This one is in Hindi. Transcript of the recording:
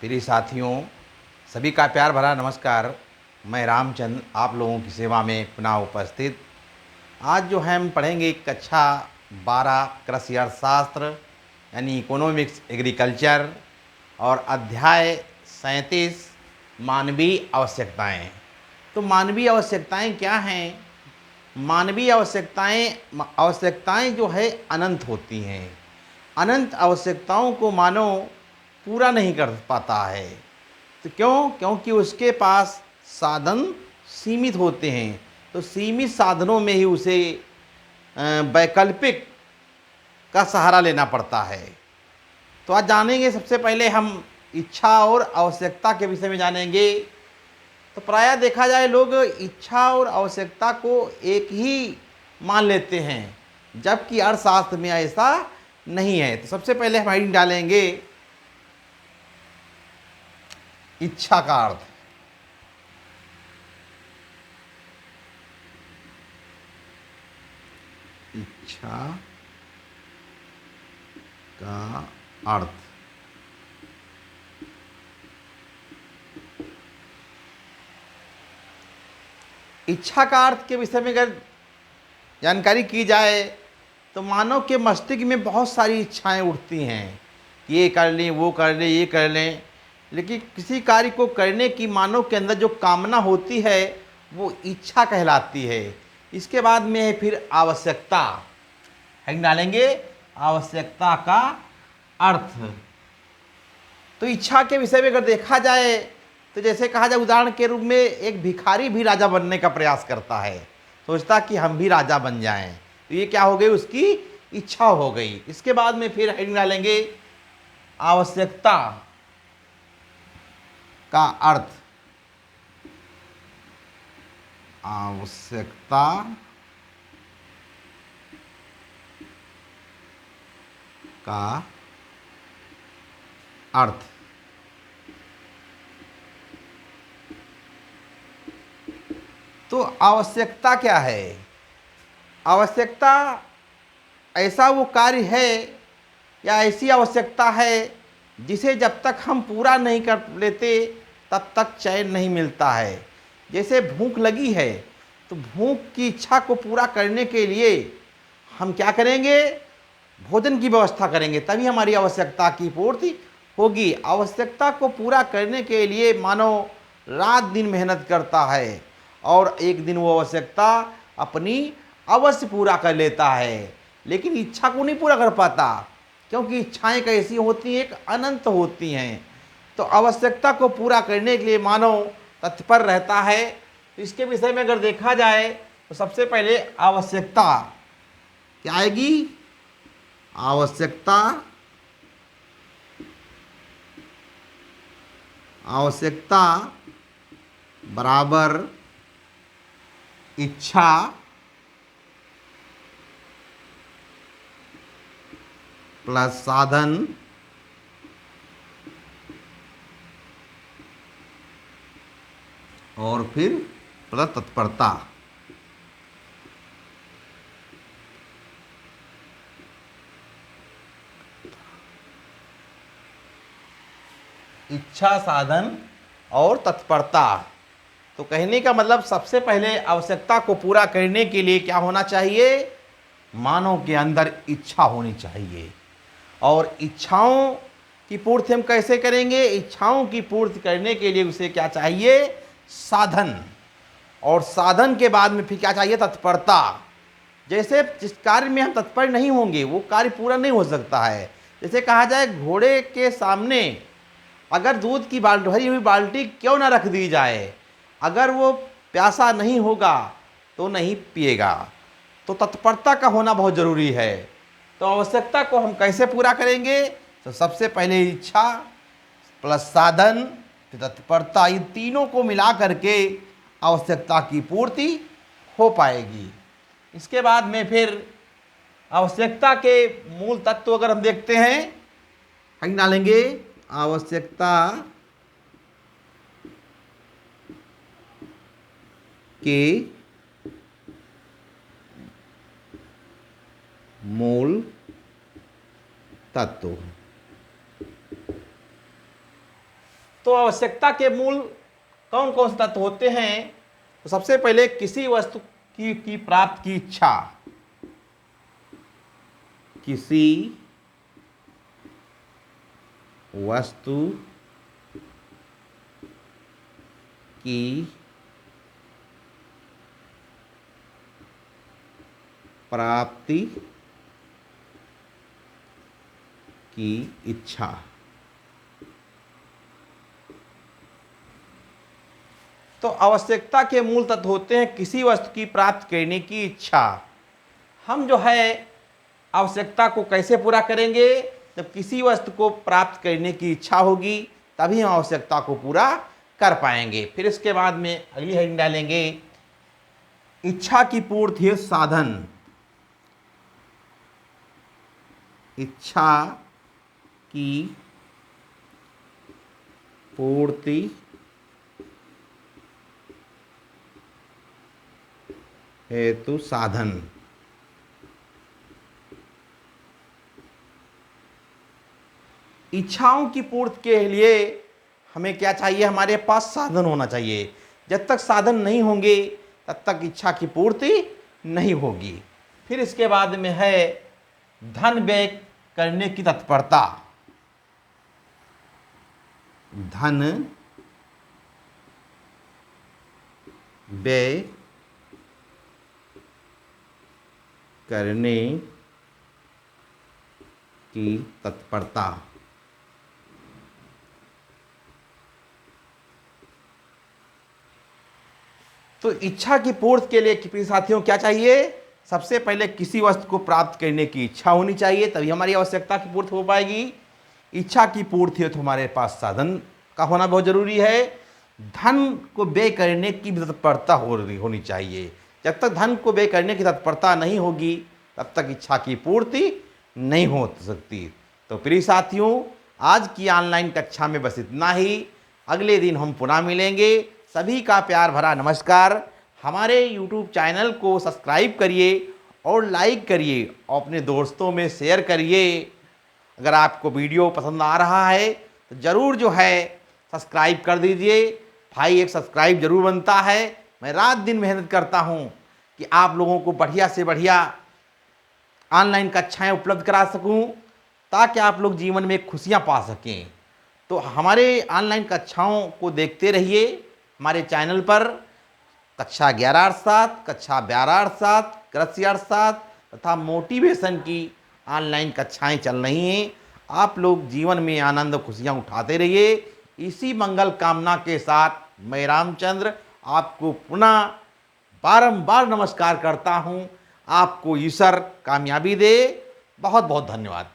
प्रिय साथियों, सभी का प्यार भरा नमस्कार। मैं रामचंद्र आप लोगों की सेवा में पुनः उपस्थित। आज जो है हम पढ़ेंगे कक्षा 12 कृषि अर्थशास्त्र यानी इकोनॉमिक्स एग्रीकल्चर और अध्याय 37 मानवीय आवश्यकताएं। तो मानवीय आवश्यकताएं क्या हैं? मानवीय आवश्यकताएं जो है अनंत होती हैं। अनंत आवश्यकताओं को मानव पूरा नहीं कर पाता है। तो क्यों? क्योंकि उसके पास साधन सीमित होते हैं। तो सीमित साधनों में ही उसे वैकल्पिक का सहारा लेना पड़ता है। तो आज जानेंगे, सबसे पहले हम इच्छा और आवश्यकता के विषय में जानेंगे। तो प्रायः देखा जाए लोग इच्छा और आवश्यकता को एक ही मान लेते हैं, जबकि अर्थशास्त्र में ऐसा नहीं है। तो सबसे पहले हम हेडिंग डालेंगे इच्छा का अर्थ। इच्छा का अर्थ। इच्छा का अर्थ के विषय में अगर जानकारी की जाए तो मानव के मस्तिष्क में बहुत सारी इच्छाएं उठती हैं, ये कर लें, वो कर लें, ये कर लें। लेकिन किसी कार्य को करने की मानव के अंदर जो कामना होती है वो इच्छा कहलाती है। इसके बाद में है फिर आवश्यकता। हम डालेंगे आवश्यकता का अर्थ। तो इच्छा के विषय में अगर देखा जाए तो जैसे कहा जाए, उदाहरण के रूप में एक भिखारी भी राजा बनने का प्रयास करता है, सोचता कि हम भी राजा बन जाएं। तो ये क्या हो गई? उसकी इच्छा हो गई। इसके बाद में फिर हेडिंग डालेंगे आवश्यकता का अर्थ। आवश्यकता का अर्थ। तो आवश्यकता क्या है? आवश्यकता ऐसा वो कार्य है या ऐसी आवश्यकता है जिसे जब तक हम पूरा नहीं कर लेते तब तक चैन नहीं मिलता है। जैसे भूख लगी है तो भूख की इच्छा को पूरा करने के लिए हम क्या करेंगे? भोजन की व्यवस्था करेंगे, तभी हमारी आवश्यकता की पूर्ति होगी। आवश्यकता को पूरा करने के लिए मानव रात दिन मेहनत करता है और एक दिन वो आवश्यकता अपनी अवश्य पूरा कर लेता है, लेकिन इच्छा को नहीं पूरा कर पाता, क्योंकि इच्छाएं कैसी होती हैं? एक अनंत होती हैं। तो आवश्यकता को पूरा करने के लिए मानव तत्पर रहता है। तो इसके विषय में अगर देखा जाए तो सबसे पहले आवश्यकता क्या आएगी? आवश्यकता आवश्यकता बराबर इच्छा प्लस साधन और फिर प्लस तत्परता। इच्छा, साधन और तत्परता। तो कहने का मतलब सबसे पहले आवश्यकता को पूरा करने के लिए क्या होना चाहिए? मानव के अंदर इच्छा होनी चाहिए। और इच्छाओं की पूर्ति हम कैसे करेंगे? इच्छाओं की पूर्ति करने के लिए उसे क्या चाहिए? साधन। और साधन के बाद में फिर क्या चाहिए? तत्परता। जैसे जिस कार्य में हम तत्पर नहीं होंगे वो कार्य पूरा नहीं हो सकता है। जैसे कहा जाए, घोड़े के सामने अगर दूध की भरी हुई बाल्टी क्यों ना रख दी जाए, अगर वो प्यासा नहीं होगा तो नहीं पिएगा। तो तत्परता का होना बहुत ज़रूरी है। तो आवश्यकता को हम कैसे पूरा करेंगे? तो सबसे पहले इच्छा प्लस साधन फिर तत्परता, इन तीनों को मिला करके आवश्यकता की पूर्ति हो पाएगी। इसके बाद में फिर आवश्यकता के मूल तत्व अगर हम देखते हैं, हम डालेंगे आवश्यकता के मूल तत्व। तो आवश्यकता के मूल कौन कौन से तत्व होते हैं? तो सबसे पहले किसी वस्तु की प्राप्त की इच्छा, किसी वस्तु की प्राप्ति की इच्छा। तो आवश्यकता के मूल तत्व होते हैं किसी वस्तु की प्राप्त करने की इच्छा। हम जो है आवश्यकता को कैसे पूरा करेंगे? जब किसी वस्तु को प्राप्त करने की इच्छा होगी तभी हम आवश्यकता को पूरा कर पाएंगे। फिर इसके बाद में अगली हेडिंग डालेंगे, इच्छा की पूर्ति है साधन। इच्छा की पूर्ति हेतु साधन। इच्छाओं की पूर्ति के लिए हमें क्या चाहिए? हमारे पास साधन होना चाहिए। जब तक साधन नहीं होंगे तब तक इच्छा की पूर्ति नहीं होगी। फिर इसके बाद में है धन व्यय करने की तत्परता। धन व्यय करने की तत्परता। तो इच्छा की पूर्ति के लिए प्रिय साथियों क्या चाहिए? सबसे पहले किसी वस्तु को प्राप्त करने की इच्छा होनी चाहिए, तभी हमारी आवश्यकता की पूर्ति हो पाएगी। इच्छा की पूर्ति है तो हमारे पास साधन का होना बहुत जरूरी है। धन को व्यय करने की भी तत्परता होनी चाहिए। जब तक धन को व्यय करने की तत्परता नहीं होगी तब तक इच्छा की पूर्ति नहीं हो सकती। तो प्रिय साथियों, आज की ऑनलाइन कक्षा में बस इतना ही। अगले दिन हम पुनः मिलेंगे। सभी का प्यार भरा नमस्कार। हमारे YouTube चैनल को सब्सक्राइब करिए और लाइक करिए और अपने दोस्तों में शेयर करिए। अगर आपको वीडियो पसंद आ रहा है तो ज़रूर जो है सब्सक्राइब कर दीजिए। भाई एक सब्सक्राइब जरूर बनता है। मैं रात दिन मेहनत करता हूँ कि आप लोगों को बढ़िया से बढ़िया ऑनलाइन कक्षाएँ उपलब्ध करा सकूँ ताकि आप लोग जीवन में खुशियाँ पा सकें। तो हमारे ऑनलाइन कक्षाओं को देखते रहिए हमारे चैनल पर। कक्षा 11/7, कक्षा 12/7, कृषि 8/7 तथा मोटिवेशन की ऑनलाइन कक्षाएं चल रही हैं। आप लोग जीवन में आनंद खुशियां उठाते रहिए। इसी मंगल कामना के साथ मैं रामचंद्र आपको पुनः बारंबार नमस्कार करता हूं। आपको ईश्वर कामयाबी दे। बहुत बहुत धन्यवाद।